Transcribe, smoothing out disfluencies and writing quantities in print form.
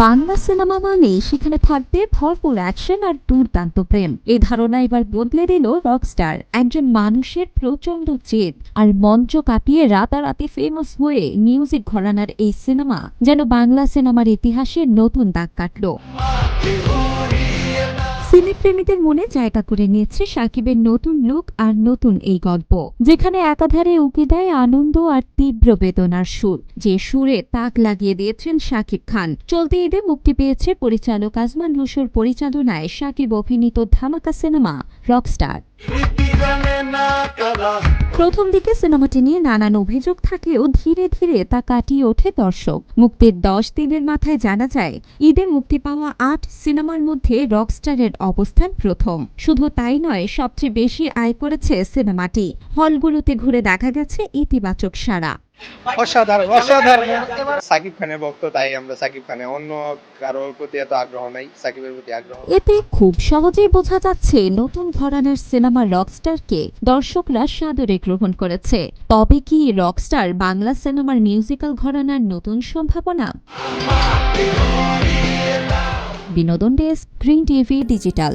Bangla cinema মানেই সেখানে থাকবে ভরপুর অ্যাকশন আর দুর্দান্ত প্রেম। এই ধারণা এবার বদলে দিল রকস্টার। একজন মানুষের প্রচন্ড জেদ আর মঞ্চ কাঁপিয়ে রাতারাতি ফেমাস হয়ে মিউজিক ঘরানার এই সিনেমা যেন বাংলা সিনেমার ইতিহাসে নতুন দাগ কাটল। সিনেপ্রেমীদের মনে জায়গা করে নিয়েছে সাকিবের নতুন লুক আর নতুন এই গল্প, যেখানে একাধারে উকি দেয় আনন্দ আর তীব্র বেদনার সুর। যে সুরে তাক লাগিয়ে দিয়েছেন শাকিব খান। চলতি ঈদে মুক্তি পেয়েছে পরিচালক আজমান হোসের পরিচালনায় শাকিব অভিনীত ধামাকা সিনেমা রকস্টার। প্রথম দিকে সিনেমাটি নিয়ে নানান অভিযোগ থাকলেও ধীরে ধীরে তা কাটিয়ে ওঠে দর্শক। মুক্তির 10 দিনের মাথায় জানা যায়, ঈদে মুক্তি পাওয়া 8 সিনেমার মধ্যে রকস্টারের অবস্থান প্রথম। শুধু তাই নয়, সবচেয়ে বেশি আয় করেছে সিনেমাটি। হলগুলোতে ঘুরে দেখা গেছে ইতিবাচক সাড়া। অসাধারণ অসাধারণ। সাকিব খানের ভক্ত, তাই আমরা সাকিব খানের, অন্য কারোর প্রতি এত আগ্রহ নাই, সাকিবের প্রতি আগ্রহ। এতে খুব সহজেই বোঝা যাচ্ছে নতুন ঘরানার সিনেমা রকস্টারকে দর্শকরা সাদরে গ্রহণ করেছে। তবে কি রকস্টার বাংলা সিনেমার মিউজিক্যাল ঘরানার নতুন সম্ভাবনা? বিনোদন ডেস্ক, গ্রিন টিভি ডিজিটাল।